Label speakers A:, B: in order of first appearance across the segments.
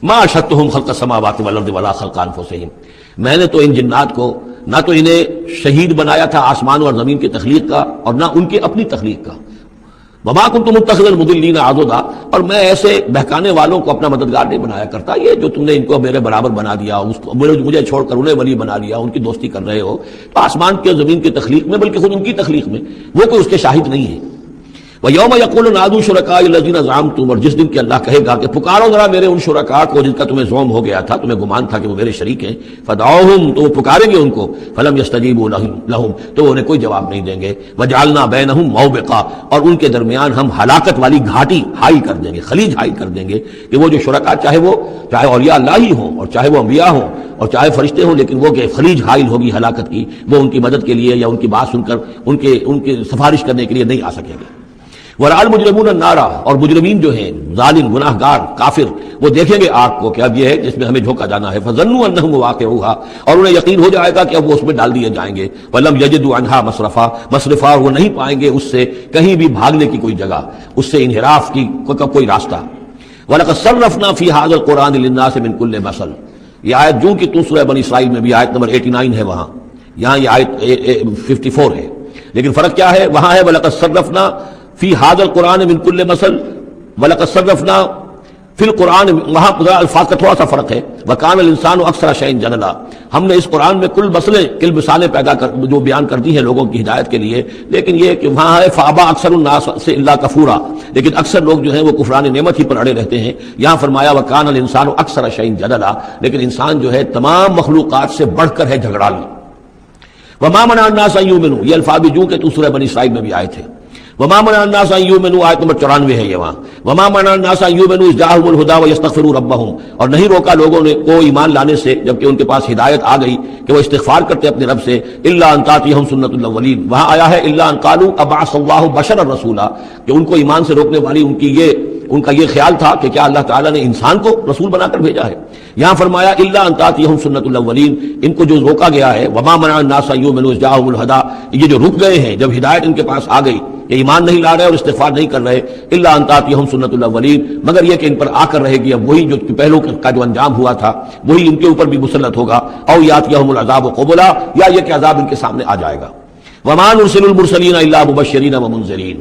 A: ما اشهدتهم خلق السماوات والارض ولا خلق انفسهم، میں نے تو ان جنات کو نہ تو انہیں شہید بنایا تھا آسمان اور زمین کی تخلیق کا، اور نہ ان کی اپنی تخلیق کا۔ وما كنت متخذ المضلين عضدا، اور میں ایسے بہکانے والوں کو اپنا مددگار نہیں بنایا کرتا۔ یہ جو تم نے ان کو میرے برابر بنا دیا، اس کو مجھے چھوڑ کر انہیں ولی بنا لیا، ان کی دوستی کر رہے ہو، تو آسمان کے زمین کی تخلیق میں بلکہ خود ان کی تخلیق میں وہ کوئی اس کے شاہد نہیں ہے۔ وَيَوْمَ يَقُولُ نَادُوا شُرَكَائِيَ الَّذِينَ زَعَمْتُمْ، اور جس دن کہ اللہ کہے گا کہ پکارو ذرا میرے ان شرکاء کو جن کا تمہیں زعم ہو گیا تھا، تمہیں گمان تھا کہ وہ میرے شریک ہیں، فَدَعُوهُمْ، تو وہ پکاریں گے ان کو، فَلَمْ يَسْتَجِيبُوا لَهُمْ، تو وہ انہیں کوئی جواب نہیں دیں گے، وَجَعَلْنَا بَيْنَهُمْ مَوْبِقًا، اور ان کے درمیان ہم ہلاکت والی گھاٹی حائل کر دیں گے، خلیج حائل کر دیں گے، کہ وہ جو شرکاء چاہے اولیاء اللہ ہی ہوں اور چاہے وہ انبیاء ہوں اور چاہے فرشتے ہوں، لیکن وہ کہ خلیج حائل ہوگی ہلاکت کی، وہ ان کی مدد کے لیے یا ان کی بات سن کر ان کے سفارش کرنے کے لیے نہیں آ سکیں گے۔ وَرَأَى الْمُجْرِمُونَ النَّارَ، اور مجرمین جو ہیں ظالم گناہ گار کافر، وہ دیکھیں گے آگ کو کہ اب یہ ہے جس میں ہمیں جھونکا جانا ہے، فَظَنُّوا أَنَّهُمْ مُوَاقِعُوهَا، اور انہیں یقین ہو جائے گا کہ اب وہ اس میں ڈال دیے جائیں گے، وَلَمْ يَجِدُوا عَنْهَا مَصْرِفًا، اور وہ نہیں پائیں گے اس سے کہیں بھی بھاگنے کی کوئی جگہ، اس سے انحراف کی کوئی راستہ۔ وَلَقَدْ صَرَّفْنَا فِي هَذَا الْقُرْآنِ لِلنَّاسِ مِنْ كُلِّ مَثَلٍ، یہ آیت جو کہ سورہ بنی اسرائیل میں بھی آیت نمبر 89 ہے، وہاں یہاں یہ آیت 54 ہے، لیکن فرق کیا ہے؟ وہاں ہے وَلَقَدْ صَرَّفْنَا فی هذا القرآن من کل مثل، وَلَقَدْ صَرَّفْنَا فی القرآن، وہاں الفاظ کا تھوڑا سا فرق ہے، وَكَانَ الْإِنسَانُ أَكْثَرَ شَيْءٍ جَدَلًا، ہم نے اس قرآن میں کل مثالیں پیدا کر جو بیان کر دی ہیں لوگوں کی ہدایت کے لیے، لیکن یہ کہ وہاں ہے فَأَبَى أَكْثَرُ النَّاسِ إِلَّا كَفُورًا، لیکن اکثر لوگ جو ہیں وہ کفران نعمت ہی پر اڑے رہتے ہیں۔ یہاں فرمایا وَكَانَ الْإِنسَانُ أَكْثَرَ شَيْءٍ جَدَلًا، لیکن انسان جو ہے تمام مخلوقات سے بڑھ کر ہے جھگڑالو۔ وَمَا مَنَعَ النَّاسَ أَن يُؤْمِنُوا، یہ الفاظ بھی جو کہ سورہ بنی اسرائیل میں بھی آئے تھے۔ وَمَا مَنَعَ النَّاسَ أَن يُؤْمِنُوا، آیت نمبر 94 ہے یہ وہاں، وَمَا مَنَعَ النَّاسَ أَن يُؤْمِنُوا إِذْ جَاءَهُمُ الْهُدَىٰ وَيَسْتَغْفِرُوا رَبَّهُمْ، اور نہیں روکا لوگوں نے کو ایمان لانے سے جبکہ ان کے پاس ہدایت آ گئی کہ وہ استغفار کرتے اپنے رب سے، إِلَّا أَن تَأْتِيَهُمْ سُنَّةُ الْأَوَّلِينَ، وہاں آیا ہے إِلَّا أَن قَالُوا أَبْعَثَ اللَّهُ بَشَرًا رَسُولًا، کہ ان کو ایمان سے روکنے والی ان کا یہ خیال تھا کہ کیا اللہ تعالیٰ نے انسان کو رسول بنا کر بھیجا ہے۔ یہاں فرمایا الا ان تاتیہم سنت الاولین، ان کو جو روکا گیا ہے، وما منع الناس ان یؤمنوا اذ جاءهم الہدی، یہ جو رک گئے ہیں جب ہدایت ان کے پاس آ گئی، یہ ایمان نہیں لا رہے اور استغفار نہیں کر رہے، الا ان تاتیہم سنت الاولین، مگر یہ کہ ان پر آ کر رہے گی اب وہی جو پہلو کا جو انجام ہوا تھا وہی ان کے اوپر بھی مسلط ہوگا، او یاتیہم العذاب قبلا، یا یہ کہ عذاب ان کے سامنے آ جائے گا۔ وما نرسل المرسلین الا مبشرین ومنذرین،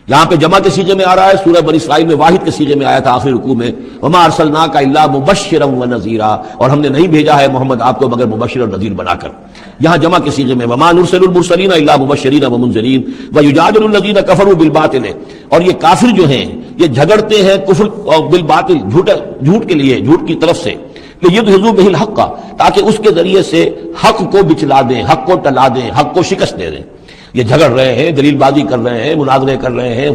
A: یہاں پہ جمع کے سیغے میں آ رہا ہے، سورہ بنی اسرائیل میں واحد کے سیغے میں آیا تھا آخری رکوع میں، وما ارسلناک الا مبشرا ونذیرا، اور ہم نے نہیں بھیجا ہے محمد آپ کو مگر مبشر اور نذیر بنا کر۔ یہاں جمع کے سیغے میں وما نرسل المرسلین الا مبشرین ومنذرین ویجادل الذین کفروا بالباطل، اور یہ کافر جو ہیں یہ جھگڑتے ہیں کفر اور بالباطل، جھوٹ کے لیے، جھوٹ کی طرف سے، لیدحضوا بہ الحق، تاکہ اس کے ذریعے سے حق کو بچلا دیں، حق کو ٹلا دیں، حق کو شکست دے دیں۔ یہ جھگڑ رہے ہیں، دلیل بازی کر رہے ہیں، مناظرے کر رہے ہیں،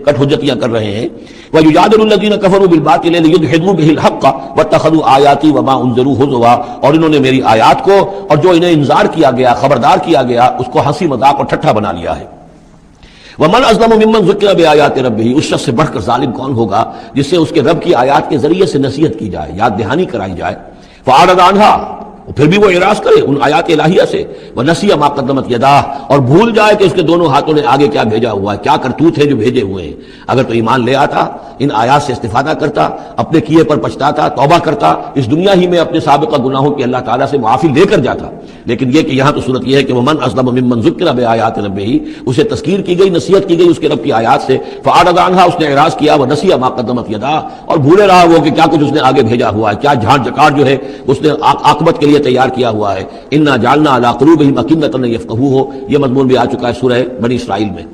A: کٹ حجتیاں کر رہے ہیں۔ وَيُجَادِلُ الَّذِينَ كَفَرُوا بِالْبَاطِلِ لِيُدْحِضُوا بِهِ الْحَقَّ وَاتَّخَذُوا آيَاتِي وَمَا أُنذِرُوا هُزُوًا، اور انہوں نے میری آیات کو اور جو انہیں انذار کیا گیا، خبردار کیا گیا، اس کو ہنسی مذاق اور ٹھٹھا بنا لیا ہے۔ وَمَنْ أَظْلَمُ مِمَّنْ ذُكِّرَ بِآيَاتِ رَبِّهِ، اس شخص سے بڑھ کر ظالم کون ہوگا جس سے اس کے رب کی آیات کے ذریعے سے نصیحت کی جائے، یاد دہانی کرائی جائے، فَأَعْرَضَ عَنْهَا، پھر بھی وہ اعراض کرے ان آیات الہیہ سے، وَنَسِیَ مَا قَدَّمَتْ یَدَاهُ، اور بھول جائے کہ اس کے دونوں ہاتھوں نے آگے کیا بھیجا ہوا ہے، کیا کرتوت ہے جو بھیجے ہوئے ہیں۔ اگر تو ایمان لے آتا، ان آیات سے استفادہ کرتا، اپنے کیے پر پچھتاتا، توبہ کرتا، اس دنیا ہی میں اپنے سابقہ گناہوں کی اللہ تعالیٰ سے معافی لے کر جاتا، لیکن یہ کہ یہاں تو صورت یہ ہے کہ وَمَنْ أَظْلَمُ مِمَّنْ ذُكِّرَ بِآيَاتِ رَبِّهِ، اسے تذکیر کی گئی، نصیحت کی گئی اس کے رب کی آیات سے، فَأَعْرَضَ عَنْهَا، اس نے اعراض کیا، وَنَسِیَ مَا قَدَّمَتْ یَدَاهُ، اور بھولے رہا وہ کہ کیا کچھ اس نے آگے بھیجا ہوا ہے، کیا جھاڑ جکاڑ جو ہے اس نے عاقبت کے لیے تیار کیا ہوا ہے۔ انا جعلنا علی قلوبہم اکنۃ ان یفقہوہ، یہ مضمون بھی آ چکا ہے سورہ بنی اسرائیل میں،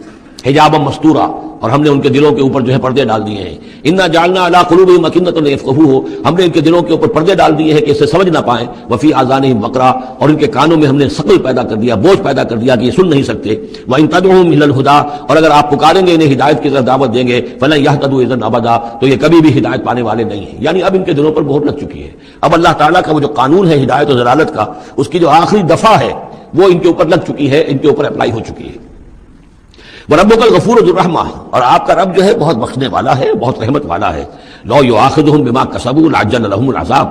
A: حجابا مستورا، اور ہم نے ان کے دلوں کے اوپر جو ہے پردے ڈال دیے ہیں۔ انا جعلنا علی قلوبہم اکنۃ ان یفقہوہ، ہم نے ان کے دلوں کے اوپر پردے ڈال دیے ہیں کہ اسے سمجھ نہ پائیں، وفی آذانہم وقرا، اور ان کے کانوں میں ہم نے ثقل پیدا کر دیا، بوجھ پیدا کر دیا کہ یہ سن نہیں سکتے۔ وان تدعوہم الی الہدی، اور اگر آپ پکاریں گے انہیں ہدایت کی طرف دعوت دیں گے، فلن یہتدوا اذا ابدا، تو یہ کبھی بھی ہدایت پانے والے نہیں ہیں۔ یعنی اب ان کے دلوں پر مہر لگ چکی ہے، اب اللہ تعالیٰ کا وہ جو قانون ہے ہدایت و ضلالت کا، اس کی جو آخری دفعہ ہے وہ ان کے اوپر لگ چکی ہے، ان کے اوپر اپلائی ہو چکی ہے۔ وَرَبُّكَ الْغَفُورُ ذُو الرَّحْمَةِ، اور آپ کا رب جو ہے بہت بخشنے والا ہے، بہت رحمت والا ہے۔ لَوْ يُؤَاخِذُهُم بِمَا كَسَبُوا لَعَجَّلَ لَهُمُ الْعَذَابَ،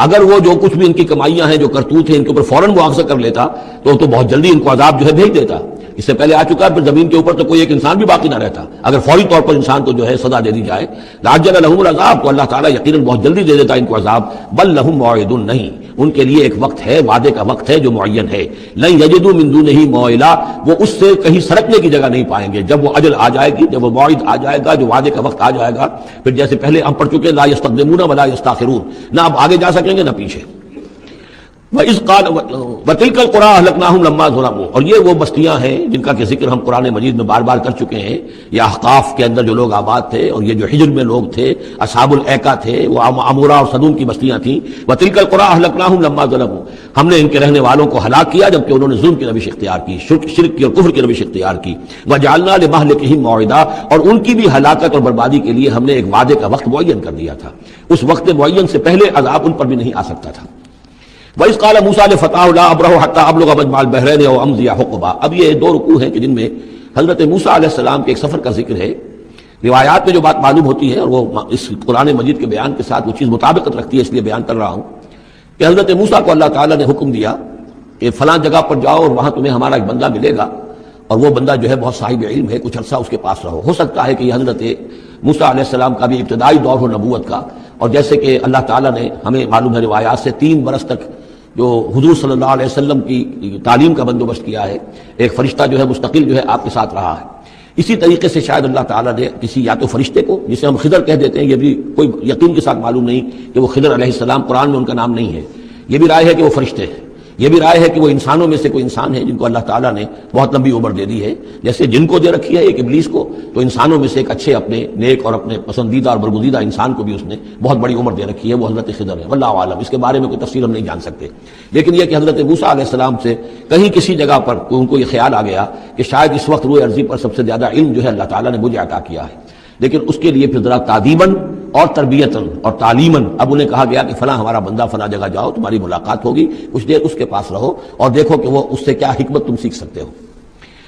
A: اگر وہ جو کچھ بھی ان کی کمائیاں ہیں، جو کرتوت ہیں، ان کے اوپر فوراً مؤاخذہ کر لیتا تو بہت جلدی ان کو عذاب جو ہے بھیج دیتا۔ اس سے پہلے آ چکا ہے، پھر زمین کے اوپر تو کوئی ایک انسان بھی باقی نہ رہتا اگر فوری طور پر انسان کو جو ہے سزا دے دی جائے۔ لعجل لهم العذاب، تو اللہ تعالیٰ یقیناً بہت جلدی دے دیتا ان کو عذاب۔ بل لهم موعد، نہیں، ان کے لیے ایک وقت ہے، وعدے کا وقت ہے جو معین ہے۔ لن یجدوا من دونه موئلا، وہ اس سے کہیں سرکنے کی جگہ نہیں پائیں گے۔ جب وہ اجل آ جائے گی، جب وہ موعد آ جائے گا، جو وعدے کا وقت آ جائے گا، پھر جیسے پہلے ہم پڑھ چکے لا یستقدمون ولا یستاخرون، نہ اب آگے جا سکیں گے نہ پیچھے۔ وَإِذْ قَالَ وَتِلْكَ الْقُرَىٰ أَهْلَكْنَاهُمْ لَمَّا ظَلَمُوا، اور یہ وہ بستیاں ہیں جن کا کہ ذکر ہم قرآن مجید میں بار بار کر چکے ہیں۔ یہ احقاف کے اندر جو لوگ آباد تھے، اور یہ جو حجر میں لوگ تھے، اصحاب الایکا تھے، وہ عمورہ اور صدوم کی بستیاں تھیں۔ وَتِلْكَ الْقُرَىٰ أَهْلَكْنَاهُمْ لَمَّا ظَلَمُوا، ہم نے ان کے رہنے والوں کو ہلاک کیا جبکہ انہوں نے ظلم کی روش اختیار کی، شرک کی اور کفر کی روش اختیار کی۔ وَجَعَلْنَا لِمَهْلِكِهِمْ مَوْعِدًا، اور ان کی بھی ہلاکت اور بربادی کے لیے ہم نے ایک وعدے کا وقت معین کر دیا تھا، اس وقت معین سے پہلے عذاب ان پر بھی نہیں آ سکتا تھا۔ وَإِذْ قَالَ مُوسَىٰ لِفَتَاهُ لَا أَبْرَحُ حَتَّىٰ أَبْلُغَ مَجْمَعَ الْبَحْرَيْنِ أَوْ أَمْضِيَ حُقُبًا۔ اب یہ دو رکوع ہیں کہ جن میں حضرت موسیٰ علیہ السلام کے ایک سفر کا ذکر ہے۔ روایات میں جو بات معلوم ہوتی ہے، اور وہ اس قرآن مجید کے بیان کے ساتھ وہ چیز مطابقت رکھتی ہے، اس لیے بیان کر رہا ہوں کہ حضرت موسیٰ کو اللہ تعالیٰ نے حکم دیا کہ فلاں جگہ پر جاؤ اور وہاں تمہیں ہمارا ایک بندہ ملے گا، اور وہ بندہ جو ہے بہت صاحب علم ہے، کچھ عرصہ اس کے پاس رہو۔ ہو سکتا ہے کہ یہ حضرت موسیٰ علیہ السلام کا بھی ابتدائی دور ہو نبوت کا، اور جیسے کہ اللہ تعالیٰ نے ہمیں معلوم ہے روایات سے 3 برس تک جو حضور صلی اللہ علیہ وسلم کی تعلیم کا بندوبست کیا ہے، ایک فرشتہ جو ہے مستقل جو ہے آپ کے ساتھ رہا ہے۔ اسی طریقے سے شاید اللہ تعالیٰ نے کسی یا تو فرشتے کو، جسے ہم خضر کہہ دیتے ہیں، یہ بھی کوئی یقین کے ساتھ معلوم نہیں کہ وہ خضر علیہ السلام، قرآن میں ان کا نام نہیں ہے، یہ بھی رائے ہے کہ وہ فرشتے ہیں، یہ بھی رائے ہے کہ وہ انسانوں میں سے کوئی انسان ہے جن کو اللہ تعالیٰ نے بہت لمبی عمر دے دی ہے، جیسے جن کو دے رکھی ہے ایک ابلیس کو، تو انسانوں میں سے ایک اچھے اپنے نیک اور اپنے پسندیدہ اور برگزیدہ انسان کو بھی اس نے بہت بڑی عمر دے رکھی ہے، وہ حضرت خضر ہے۔ واللہ عالم، اس کے بارے میں کوئی تفصیل ہم نہیں جان سکتے، لیکن یہ کہ حضرت موسیٰ علیہ السلام سے کہیں کسی جگہ پر ان کو یہ خیال آ گیا کہ شاید اس وقت روئے ارضی پر سب سے زیادہ علم جو ہے اللہ تعالیٰ نے مجھے عطا کیا ہے، لیکن اس کے لیے پھر ذرا تعدیباً اور تربیتاً اور تعلیماً اب انہیں کہا گیا کہ فلاں ہمارا بندہ فلاں جگہ جاؤ، تمہاری ملاقات ہوگی، کچھ دیر اس کے پاس رہو اور دیکھو کہ وہ اس سے کیا حکمت تم سیکھ سکتے ہو۔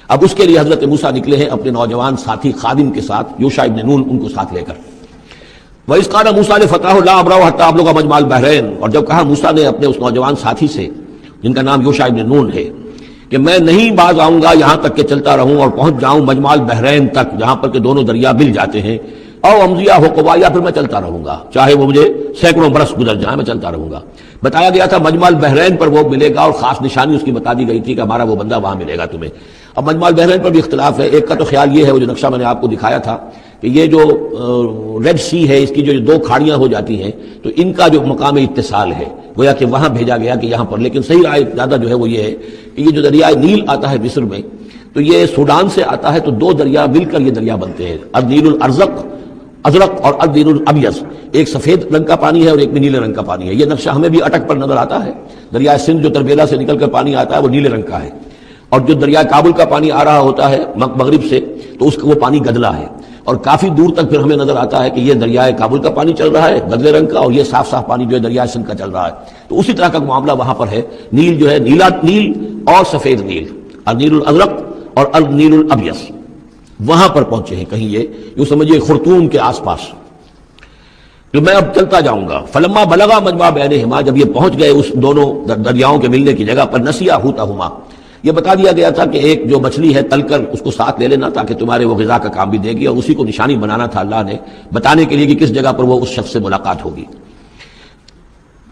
A: اب اس کے لیے حضرت موسیٰ نکلے ہیں اپنے نوجوان ساتھی خادم کے ساتھ، یوشع ابن نون ان کو ساتھ لے کر۔ وَإِذْ قَالَ مُوسَىٰ لِفَتَاهُ لَا أَبْرَحُ حَتَّىٰ أَبْلُغَ مَجْمَعَ الْبَحْرَيْنِ، اور جب کہا موسیٰ نے اپنے اس نوجوان ساتھی سے جن کا نام یوشع ابن نون ہے کہ میں نہیں باز آؤں گا یہاں تک کہ چلتا رہوں اور پہنچ جاؤں مجمع البحرین تک، جہاں پر کہ دونوں دریا مل جاتے ہیں، او امضیہ حقبا، یا پھر میں چلتا رہوں گا، چاہے وہ مجھے سینکڑوں برس گزر جائیں، میں چلتا رہوں گا۔ بتایا گیا تھا مجمع البحرین پر وہ ملے گا، اور خاص نشانی اس کی بتا دی گئی تھی کہ ہمارا وہ بندہ وہاں ملے گا تمہیں۔ اب مجمع البحرین پر بھی اختلاف ہے، ایک کا تو خیال یہ ہے، وہ جو نقشہ میں نے آپ کو دکھایا تھا کہ یہ جو ریڈ سی ہے، اس کی جو 2 کھاڑیاں ہو جاتی ہیں، تو ان کا جو مقام اتصال ہے گویا کہ وہاں بھیجا گیا کہ یہاں پر، لیکن صحیح رائے زیادہ جو ہے وہ یہ ہے کہ یہ جو دریائے نیل آتا ہے مصر میں، تو یہ سوڈان سے آتا ہے، تو 2 دریا مل کر یہ دریا بنتے ہیں، النیل الازرق اور النیل الابیض، ایک سفید رنگ کا پانی ہے اور ایک میں نیلے رنگ کا پانی ہے۔ یہ نقشہ ہمیں بھی اٹک پر نظر آتا ہے، دریائے سندھ جو تربیلا سے نکل کر پانی آتا ہے وہ نیلے رنگ کا ہے، اور جو دریائے کابل کا پانی آ رہا ہوتا ہے مغرب سے، تو اس کا وہ پانی گدلا ہے، اور کافی دور تک پھر ہمیں نظر آتا ہے کہ یہ دریائے کابل کا پانی چل رہا ہے گدلے رنگ کا، اور یہ صاف صاف پانی جو ہے دریائے سندھ کا چل رہا ہے۔ تو اسی طرح کا معاملہ وہاں پر ہے، نیل جو ہے نیلا نیل اور سفید نیل، النیل الازرق اور النیل الابیض، وہاں پر پہنچے ہیں کہیں، یہ یوں سمجھیے خرطوم کے آس پاس، تو میں اب چلتا جاؤں گا۔ فلما بلغا مجمع بینہما، جب یہ پہنچ گئے اس دونوں دریاؤں کے ملنے کی جگہ پر، نسیا حوتہما، یہ بتا دیا گیا تھا کہ ایک جو مچھلی ہے تل کر اس کو ساتھ لے لینا تاکہ تمہارے وہ غذا کا کام بھی دے گی، اور اسی کو نشانی بنانا تھا اللہ نے بتانے کے لیے کہ کس جگہ پر وہ اس شخص سے ملاقات ہوگی۔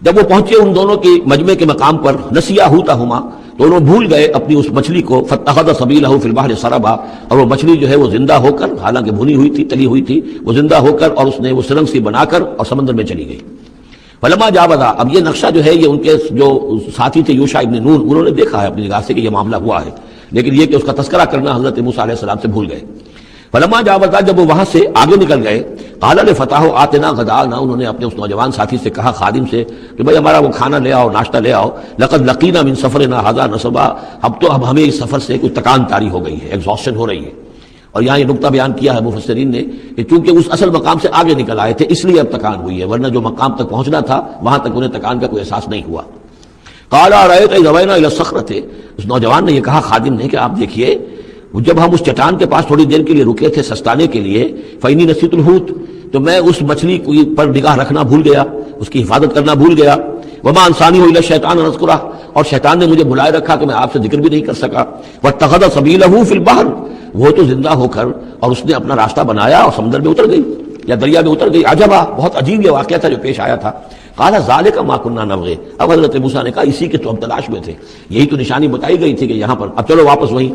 A: جب وہ پہنچے ان دونوں کی مجمع کے مقام پر، نسیا حوتہما، دونوں بھول گئے اپنی اس مچھلی کو، فاتخذ سبیلہ فی البحر سربا، اور وہ مچھلی جو ہے وہ زندہ ہو کر، حالانکہ بھنی ہوئی تھی تلی ہوئی تھی، وہ زندہ ہو کر اور اس نے وہ سرنگ سی بنا کر اور سمندر میں چلی گئی۔ فلما جاوزا، اب یہ نقشہ جو ہے یہ ان کے جو ساتھی تھے یوشع ابن نون، انہوں نے دیکھا ہے اپنی نگاہ سے کہ یہ معاملہ ہوا ہے، لیکن یہ کہ اس کا تذکرہ کرنا حضرت موسیٰ علیہ السلام سے بھول گئے۔ فلما جاوزا، جب وہ وہاں سے آگے نکل گئے، قال لفتاه آتنا غداءنا، انہوں نے اپنے اس نوجوان ساتھی سے کہا، خادم سے، کہ بھائی ہمارا وہ کھانا لے آؤ، ناشتہ لے آؤ، لقد لقینا من سفرنا هذا نصبا، اب ہمیں اس سفر سے کوئی تکان طاری ہو گئی ہے، ایگزاسشن ہو رہی ہے۔ اور یہاں یہ نقطہ بیان کیا ہے مفسرین نے کہ چونکہ اس اصل مقام سے آگے نکل آئے تھے اس لیے اب تکان ہوئی ہے، ورنہ جو مقام تک پہنچنا تھا وہاں تک انہیں تکان کا کوئی احساس نہیں ہوا۔ قال ارأيت إذ أوينا إلى الصخرة، اس نوجوان نے یہ کہا خادم نے کہ آپ دیکھیے جب ہم اس چٹان کے پاس تھوڑی دیر کے لیے رکے تھے سستانے کے لیے، فإني نسيت الحوت، تو میں اس مچھلی پر نگاہ رکھنا بھول گیا، اس کی حفاظت کرنا بھول گیا، وما أنسانيه إلا الشيطان أن أذكره، اور شیطان نے مجھے بلائے رکھا کہ میں آپ سے ذکر بھی نہیں کر سکا. واتخذ سبیلہ فی البحر، وہ تو زندہ ہو کر اور اس نے اپنا راستہ بنایا اور سمندر میں اتر گئی یا دریا میں اتر گئی. عجبا، بہت عجیب یہ واقعہ تھا جو پیش آیا تھا. قال ذالک ما کنا نبغی، اب حضرت موسیٰ نے کہا اسی کے تو ہم تلاش میں تھے، یہی تو نشانی بتائی گئی تھی کہ یہاں پر. اب چلو واپس وہیں.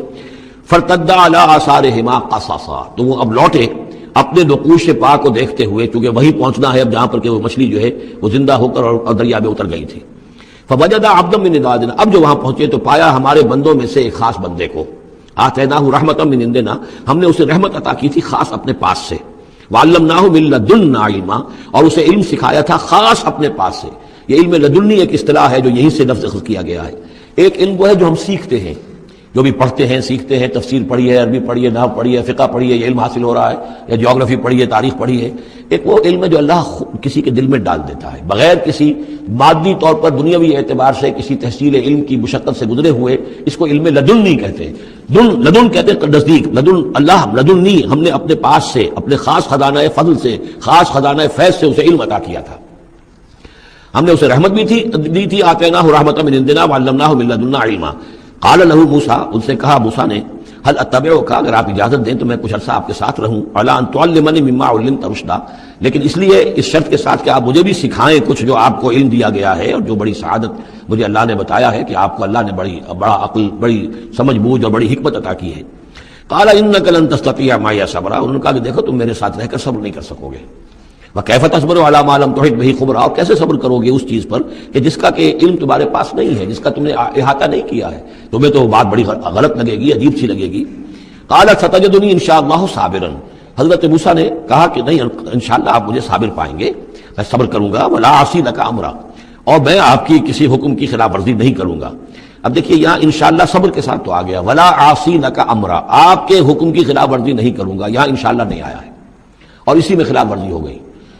A: فرتدا علی آثارہما قصصا، تو وہ اب لوٹے اپنے نقوش پا کو دیکھتے ہوئے، چونکہ وہیں پہنچنا ہے اب جہاں پر کہ وہ مچھلی جو ہے وہ زندہ ہو کر اور دریا میں اتر گئی تھی. فوجد عبدا من عبادنا، اب جو وہاں پہنچے تو پایا ہمارے بندوں میں سے ایک خاص بندے کو. آتیناہ رحمتا من عندنا، ہم نے اسے رحمت عطا کی تھی خاص اپنے پاس سے. وعلمناہ من لدنا علما، اور اسے علم سکھایا تھا خاص اپنے پاس سے. یہ علم لدنی ایک اصطلاح ہے جو یہیں سے لفظ کیا گیا ہے. ایک علم وہ ہے جو ہم سیکھتے ہیں، جو بھی پڑھتے ہیں سیکھتے ہیں، تفسیر پڑھی ہے، عربی پڑھی ہے، نحو پڑھی ہے، فقہ پڑھی ہے، یہ علم حاصل ہو رہا ہے، یا جیوگرافی پڑھی ہے، تاریخ پڑھی ہے. ایک وہ علم ہے جو اللہ کسی کے دل میں ڈال دیتا ہے بغیر کسی مادی طور پر دنیاوی اعتبار سے کسی تحصیل علم کی مشقت سے گزرے ہوئے. اس کو علم لدنی کہتے ہیں. لدن کہتے ہیں نزدیک، لدن اللہ لدنی، ہم نے اپنے پاس سے اپنے خاص خزانہ فضل سے خاص خزانہ فیض سے اسے علم عطا کیا تھا. ہم نے اسے رحمت بھی دی تھی. آتیناہ رحمۃ من عندنا وعلمناہ من لدنا علما. قال له موسیٰ، ان سے کہا موسیٰ نے، هل اتبعک، اگر آپ اجازت دیں تو میں کچھ عرصہ آپ کے ساتھ رہوں، علی ان تعلمنی مما علمت رشدا، لیکن اس لیے اس شرط کے ساتھ کہ آپ مجھے بھی سکھائیں کچھ جو آپ کو علم دیا گیا ہے اور جو بڑی سعادت مجھے اللہ نے بتایا ہے کہ آپ کو اللہ نے بڑا عقل، بڑی سمجھ بوجھ اور بڑی حکمت عطا کی ہے. قال انک لن تستطیع معی صبرا، انہوں نے کہا کہ دیکھو تم میرے ساتھ رہ کر صبر نہیں کر سکو گے. وَكَيْفَ تَصْبِرُ عَلَىٰ مَا لَمْ تُحِطْ بِهِ خُبْرًا، اور کیسے صبر کرو گے اس چیز پر کہ جس کا کہ علم تمہارے پاس نہیں ہے، جس کا تم نے احاطہ نہیں کیا ہے. تمہیں تو بات بڑی غلط لگے گی، عجیب سی لگے گی. قَالَ سَتَجِدُنِي إِن شَاءَ اللَّهُ صَابِرًا، حضرت موسیٰ نے کہا کہ نہیں انشاءاللہ آپ مجھے صابر پائیں گے، میں صبر کروں گا. وَلَا أَعْصِي لَكَ أَمْرًا، اور میں آپ کی کسی حکم کی خلاف ورزی نہیں کروں گا. اب دیکھیے یہاں انشاءاللہ صبر کے ساتھ تو آ گیا، وَلَا أَعْصِي لَكَ أَمْرًا، آپ کے حکم کی خلاف ورزی نہیں کروں گا. یہاں انشاءاللہ نہیں آیا ہے اور اسی میں خلاف ورزی ہو گئی.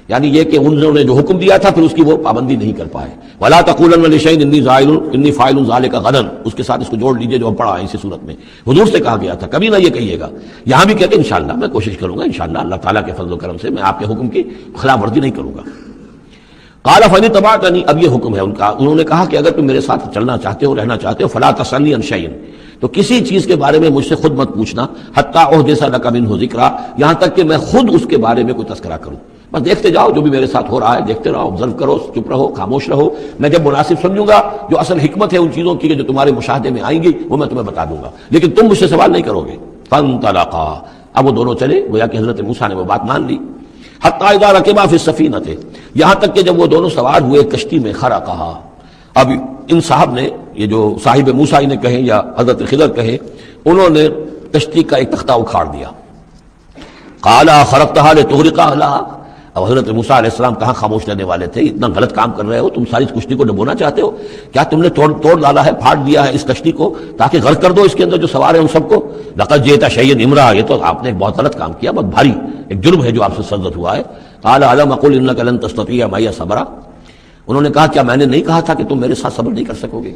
A: یعنی یہ کہ انہوں نے جو حکم دیا تھا پھر اس کی وہ پابندی نہیں کر پائے. وَلَا تَقُولَنَّ لِشَيْءٍ إِنِّي فَاعِلٌ ذَلِكَ غَدًا، اس کے ساتھ اس کو جوڑ لیجئے جو ہم پڑھا ہے اسی صورت میں. حضور سے کہا گیا تھا کبھی نہ یہ کہیے گا. یہاں بھی کہتے ہیں انشاءاللہ میں کوشش کروں گا، انشاءاللہ اللہ تعالیٰ کے فضل و کرم سے میں آپ کے حکم کی خلاف ورزی نہیں کروں گا. قَالَ فَإِنِ اتَّبَعْتَنِي، اب یہ حکم ہے ان کا. انہوں نے کہا کہ اگر تم میرے ساتھ چلنا چاہتے ہو، رہنا چاہتے ہو، فَلَا تَسْأَلْنِي عَنْ شَيْءٍ، تو کسی چیز کے بارے میں مجھ سے خود مت پوچھنا. حَتَّىٰ أُحْدِثَ لَكَ مِنْهُ ذِكْرًا، یہاں تک کہ میں خود اس کے بارے میں کوئی تذکرہ کروں. بس دیکھتے جاؤ جو بھی میرے ساتھ ہو رہا ہے، دیکھتے رہو، آبزرو کرو، چپ رہو، خاموش رہو. میں جب مناسب سمجھوں گا جو اصل حکمت ہے ان چیزوں کی جو تمہارے مشاہدے میں آئیں گی وہ میں تمہیں بتا دوں گا، لیکن تم مجھ سے سوال نہیں کرو گے. فانطلقا، اب وہ دونوں چلے، گویا کہ حضرت موسیٰ نے وہ بات مان لی. حتی اذا رکبا فی السفینۃ، یہاں تک کہ جب وہ دونوں سوار ہوئے کشتی میں. خرقھا، اب ان صاحب نے، یہ جو صاحب موسیٰ نے کہیں یا حضرت خضر کہیں، انہوں نے کشتی کا ایک تختہ اکھاڑ دیا. قال خرقتھا لتغرق اہلھا، اب حضرت موسیٰ علیہ السلام کہاں خاموش رہنے والے تھے. اتنا غلط کام کر رہے ہو تم، ساری کشتی کو ڈبونا چاہتے ہو کیا؟ تم نے توڑ ڈالا ہے، پھاڑ دیا ہے اس کشتی کو تاکہ غرق کر دو اس کے اندر جو سوار ہیں ان سب کو. لقد جئت شیئا امرا، یہ تو آپ نے ایک بہت غلط کام کیا، بہت بھاری ایک جرم ہے جو آپ سے سرزد ہوا ہے. قال الم اقل انک لن تستطیع معی صبرا، انہوں نے کہا کیا میں نے نہیں کہا تھا کہ تم میرے ساتھ صبر نہیں کر سکو گے؟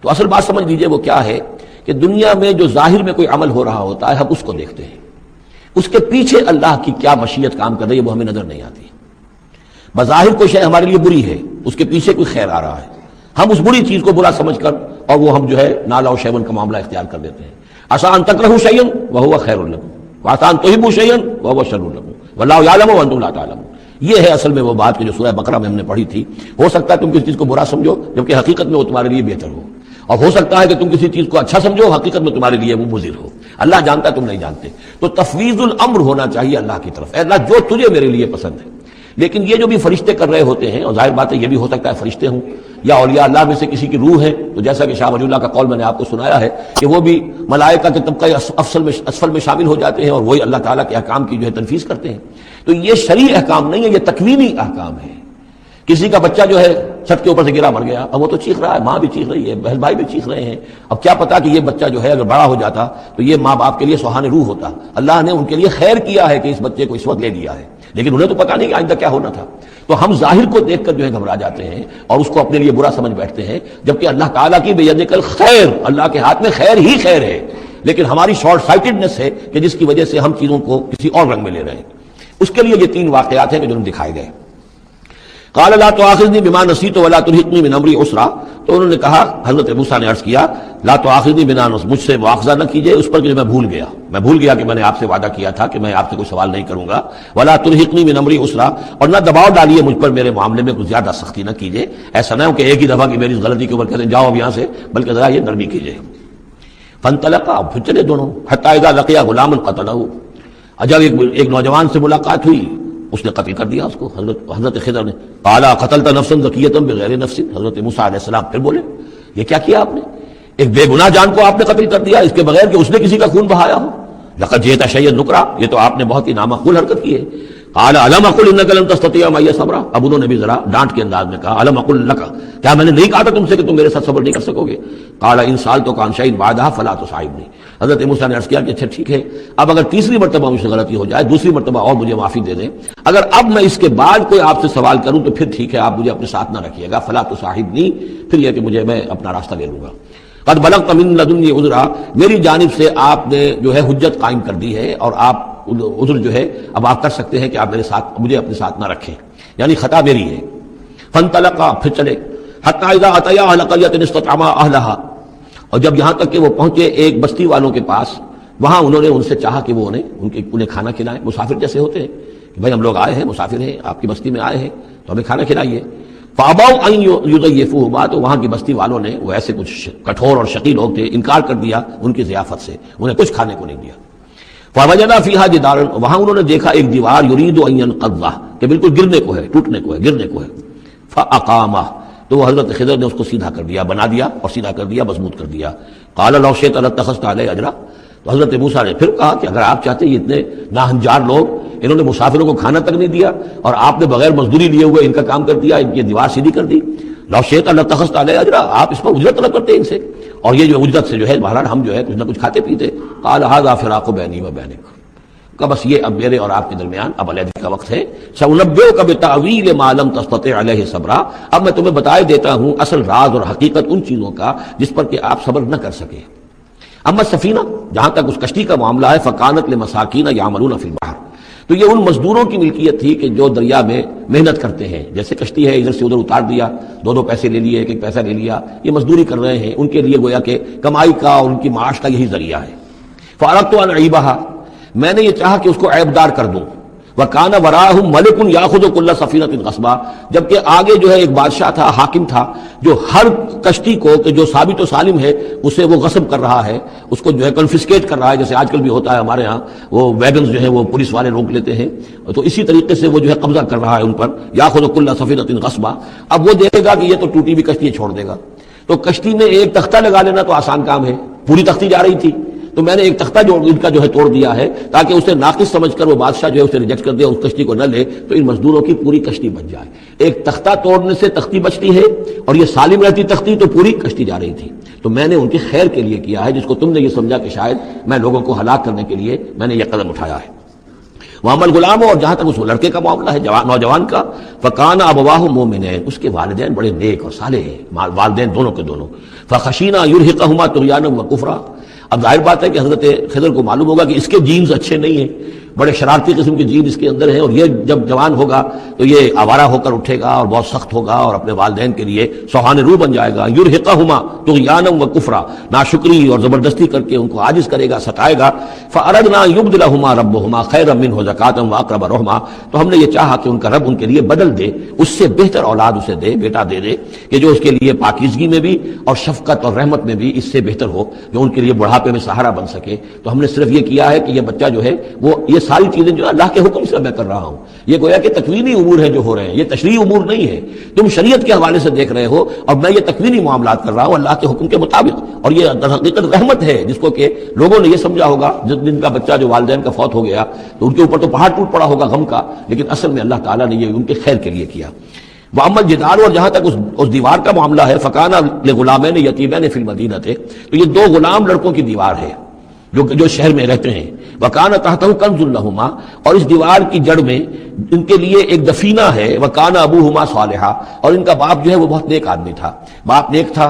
A: تو اصل بات سمجھ لیجئے وہ کیا ہے کہ دنیا میں جو ظاہر میں کوئی عمل ہو رہا ہوتا ہے ہم اس کو دیکھتے ہیں، اس کے پیچھے اللہ کی کیا مشیت کام کر رہی ہے وہ ہمیں نظر نہیں آتی. بظاہر کوئی شے ہمارے لیے بری ہے، اس کے پیچھے کوئی خیر آ رہا ہے، ہم اس بری چیز کو برا سمجھ کر اور وہ ہم جو ہے نالا و شیون کا معاملہ اختیار کر دیتے ہیں. عسیٰ ان تکرہوا شیئا وہو خیر لکم وعسیٰ ان تحبوا شیئا وہو شر لکم واللہ یعلم وانتم لا تعلمون. یہ ہے اصل میں وہ بات کہ جو سورہ بقرہ میں ہم نے پڑھی تھی. ہو سکتا ہے تم کسی چیز کو برا سمجھو جبکہ حقیقت میں وہ تمہارے لیے بہتر ہو، اور ہو سکتا ہے کہ تم کسی چیز کو اچھا سمجھو حقیقت میں تمہارے لیے وہ مضر ہو. اللہ جانتا ہے تم نہیں جانتے. تو تفویض الامر ہونا چاہیے اللہ کی طرف، اے اللہ جو تجھے میرے لیے پسند ہے. لیکن یہ جو بھی فرشتے کر رہے ہوتے ہیں، اور ظاہر بات ہے یہ بھی ہو سکتا ہے فرشتے ہوں یا اولیاء اللہ میں سے کسی کی روح ہے، تو جیسا کہ شاہ ولی اللہ کا قول میں نے آپ کو سنایا ہے کہ وہ بھی ملائکہ کے طبقہ اسفل میں شامل ہو جاتے ہیں اور وہی اللہ تعالیٰ کے احکام کی جو ہے تنفیذ کرتے ہیں. تو یہ شرعی احکام نہیں ہے، یہ تکوینی احکام ہے. کسی کا بچہ جو ہے چھت کے اوپر سے گرا مر گیا، اب وہ تو چیخ رہا ہے، ماں بھی چیخ رہی ہے، بہن بھائی بھی چیخ رہے ہیں. اب کیا پتا کہ یہ بچہ جو ہے اگر بڑا ہو جاتا تو یہ ماں باپ کے لیے سہانے روح ہوتا. اللہ نے ان کے لیے خیر کیا ہے کہ اس بچے کو اس وقت لے لیا ہے، لیکن انہیں تو پتا نہیں کہ آئندہ کیا ہونا تھا. تو ہم ظاہر کو دیکھ کر جو ہے گھبرا جاتے ہیں اور اس کو اپنے لیے برا سمجھ بیٹھتے ہیں، جبکہ اللہ تعالیٰ کی بیدک الخیر، اللہ کے ہاتھ میں خیر ہی خیر ہے. لیکن ہماری شارٹ سائٹڈنس ہے کہ جس کی وجہ سے ہم چیزوں کو کسی اور رنگ میں لے رہے ہیں. اس کے لیے یہ تین واقعات ہیں کہ جو دکھائے گئے. قال لا تؤاخذنی بما نسیت ولا ترهقنی من امری عسرا، تو انہوں نے کہا، حضرت موسیٰ نے عرض کیا لا تؤاخذنی بما نسیت، مجھ سے مواخذہ نہ کیجئے اس پر کہ میں بھول گیا کہ میں نے آپ سے وعدہ کیا تھا کہ میں آپ سے کوئی سوال نہیں کروں گا، ولا ترهقنی من امری عسرا، اور نہ دباؤ ڈالیے مجھ پر میرے معاملے میں کچھ زیادہ سختی نہ کیجئے، ایسا نہ ہو کہ ایک ہی دفعہ کی میری اس غلطی کے اوپر کہتے ہیں جاؤ اب یہاں سے، بلکہ ذرا یہ نرمی کیجئے۔ فانطلقا، پھر چلے دونوں، حتی اذا لقیا غلاما قتلہ، جب ایک نوجوان سے ملاقات ہوئی اس نے قتل کر دیا اس کو، حضرت خضر نے۔ قال قتلت نفسا زکیۃ بغیر نفس، حضرت موسیٰ علیہ السلام پھر بولے یہ کیا کیا آپ نے؟ ایک بے گناہ جان کو آپ نے قتل کر دیا اس کے بغیر کہ اس نے کسی کا خون بہایا ہو۔ لقد جئت شیئا نکرا، یہ تو آپ نے بہت ہی نامعقول حرکت کی ہے۔ قال الم اقل انک لن تستطيع معي صبرا، اب انہوں نے بھی ذرا ڈانٹ کے انداز میں کہا الم اقل لک، کیا میں نے نہیں کہا تھا تم سے کہ تم میرے ساتھ صبر نہیں کر سکو گے؟ قال ان سالتک عن شيء بعدها فلا تصاحبني، حضرت موسیٰ نے عرض کیا کہ اچھا ٹھیک ہے، اب اگر تیسری مرتبہ مجھ سے غلطی ہو جائے، دوسری مرتبہ اور مجھے معافی دے دیں، اگر اب میں اس کے بعد کوئی آپ سے سوال کروں تو پھر ٹھیک ہے، آپ مجھے اپنے ساتھ نہ رکھیے گا، فلا تصاحبني، پھر یہ کہ میں اپنا راستہ لے لوں گا۔ قد بلغت من لدنی عذرا، میری جانب سے آپ نے جو ہے حجت قائم کر دی ہے، اور آپ عذر جو ہے اب آپ کر سکتے ہیں کہ آپ میرے ساتھ مجھے اپنے ساتھ نہ رکھیں، یعنی خطا میری ہے۔ فانطلقا، پھر چلے، حتی اذا اتیا اہل قریۃ استطعما اہلھا، اور جب یہاں تک کہ وہ پہنچے ایک بستی والوں کے پاس، وہاں انہوں نے ان سے چاہا کہ وہ انہیں کھانا کھلائیں، مسافر جیسے ہوتے ہیں کہ بھائی ہم لوگ آئے ہیں، مسافر ہیں، آپ کی بستی میں آئے ہیں تو ہمیں کھانا کھلائیے۔ فابوا ان یضیفوہما، تو وہاں کی بستی والوں نے، وہ ایسے کچھ کٹھور اور شقی لوگ تھے، انکار کر دیا ان کی ضیافت سے، انہیں کچھ کھانے کو نہیں دیا۔ فوجدا فیہا جدارا، وہاں انہوں نے دیکھا ایک دیوار، یرید ان ینقض، کہ بالکل گرنے کو ہے، ٹوٹنے کو ہے، گرنے کو ہے۔ فاقامہ، تو وہ حضرت خضر نے اس کو سیدھا کر دیا، بنا دیا اور سیدھا کر دیا، مضبوط کر دیا۔ قال لو شئت لاتخذت علیہ اجرا، تو حضرت موسیٰ نے پھر کہا کہ اگر آپ چاہتے، یہ اتنے ناہنجار لوگ، انہوں نے مسافروں کو کھانا تک نہیں دیا اور آپ نے بغیر مزدوری لیے ہوئے ان کا کام کر دیا، ان کی دیوار سیدھی کر دی، لو شئت لاتخذت علیہ اجرا، آپ اس پر اجرت طلب کرتے ان سے، اور یہ جو اجرت سے جو ہے بہرحال ہم جو ہے کچھ نہ کچھ کھاتے پیتے۔ قال ھذا فراق بینی و بینک، کہ بس یہ اب میرے اور آپ کے درمیان اب علیحدگی کا وقت ہے۔ سأنبئک بتأویل ما لم تستطع علیہ صبرا، اب میں تمہیں بتائے دیتا ہوں اصل راز اور حقیقت ان چیزوں کا جس پر کہ آپ صبر نہ کر سکے۔ اما سفینہ، جہاں تک اس کشتی کا معاملہ ہے، فکانت لمساکین یعملون فی البحر، تو یہ ان مزدوروں کی ملکیت تھی کہ جو دریا میں محنت کرتے ہیں، جیسے کشتی ہے ادھر سے ادھر اتار دیا، دو پیسے لے لیے، ایک پیسہ لے لیا، یہ مزدوری کر رہے ہیں، ان کے لیے گویا کہ کمائی کا اور ان کی معاش کا یہی ذریعہ ہے۔ فاردت ان اعیبھا، میں نے یہ چاہا کہ اس کو عیب دار کر دوں۔ وَكَانَ وَرَاءَهُمْ مَلِكٌ يَأْخُذُ كُلَّ سَفِينَةٍ غَصْبًا، جبکہ آگے جو ہے ایک بادشاہ تھا، حاکم تھا، جو ہر کشتی کو کہ جو ثابت و سالم ہے اسے وہ غصب کر رہا ہے، اس کو جو ہے کنفسکیٹ کر رہا ہے، جیسے آج کل بھی ہوتا ہے ہمارے ہاں، وہ ویگنز جو ہیں وہ پولیس والے روک لیتے ہیں، تو اسی طریقے سے وہ جو ہے قبضہ کر رہا ہے ان پر۔ يَأْخُذُ كُلَّ سَفِينَةٍ غَصْبًا، اب وہ دیکھے گا کہ یہ تو ٹوٹی ہوئی کشتی چھوڑ دے گا، تو کشتی میں ایک تختہ لگا لینا تو آسان کام ہے، پوری تختی جا رہی تھی، تو میں نے ایک تختہ جو ان کا جو ہے توڑ دیا ہے تاکہ اسے ناقص سمجھ کر وہ بادشاہ جو ہے اسے ریجیکٹ کر دے، اس کشتی کو نہ لے، تو ان مزدوروں کی پوری کشتی بچ جائے۔ ایک تختہ توڑنے سے تختی بچتی ہے، اور یہ سالم رہتی تختی تو پوری کشتی جا رہی تھی۔ تو میں نے ان کے خیر کے لیے کیا ہے، جس کو تم نے یہ سمجھا کہ شاید میں لوگوں کو ہلاک کرنے کے لیے میں نے یہ قدم اٹھایا ہے۔ وَأَمَّا الْغُلَامُ، اور جہاں تک اس لڑکے کا معاملہ ہے، نوجوان کا، فَكَانَ أَبَوَاهُ مُؤْمِنَيْنِ، اس کے والدین بڑے نیک اور صالح ہیں، والدین دونوں کے دونوں۔ فَخَشِينَا يُرْهِقَهُمَا طُغْيَانًا وَكُفْرًا، اب ظاہر بات ہے کہ حضرت خضر کو معلوم ہوگا کہ اس کے جینز اچھے نہیں ہیں، بڑے شرارتی قسم کے جین اس کے اندر ہیں، اور یہ جب جوان ہوگا تو یہ آوارہ ہو کر اٹھے گا اور بہت سخت ہوگا اور اپنے والدین کے لیے سوہان روح بن جائے گا۔ یرہقہما طغیانا و کفرا، ناشکری اور زبردستی کر کے ان کو عاجز کرے گا، ستائے گا۔ فاردنا یبدلہما ربہما خیرا منہ زکاۃ واقرب رحما، تو ہم نے یہ چاہا کہ ان کا رب ان کے لیے بدل دے، اس سے بہتر اولاد اسے دے، بیٹا دے دے کہ جو اس کے لیے پاکیزگی میں بھی اور شفقت اور رحمت میں بھی اس سے بہتر ہو، جو ان کے لیے بڑھاپے میں سہارا بن سکے۔ تو ہم نے صرف یہ کیا ہے کہ یہ بچہ جو ہے وہ یہ ساری چیزیں جو اللہ کے حکم سے میں کر رہا ہوں، یہ گویا کہ تکوینی امور ہیں جو ہو رہے ہیں، یہ تشریعی امور نہیں ہے، تم شریعت کے حوالے سے دیکھ رہے ہو، اور میں یہ تکوینی معاملات کر رہا ہوں اللہ کے حکم کے مطابق، اور یہ در حقیقت رحمت ہے، جس کو کہ لوگوں نے یہ سمجھا ہوگا جن کا بچہ جو والدین کا فوت ہو گیا تو ان کے اوپر تو پہاڑ ٹوٹ پڑا ہوگا غم کا، لیکن اصل میں اللہ تعالیٰ نے یہ ان کے خیر کے لیے کیا۔ وَأَمَّا الْجِدَارُ، اور جہاں تک اس دیوار کا معاملہ ہے، فَكَانَ لِغُلَامَيْنِ يَتِيمَيْنِ فِي الْمَدِينَةِ، تو یہ دو غلام لڑکوں کی دیوار ہے جو شہر میں رہتے ہیں۔ وَكَانَ تَحْتَهُ كَنْزٌ لَهُمَا، اور اس دیوار کی جڑ میں ان کے لیے ایک دفینہ ہے۔ وَكَانَ أَبُوهُمَا صَالِحًا، اور ان کا باپ جو ہے وہ بہت نیک آدمی تھا، باپ نیک تھا،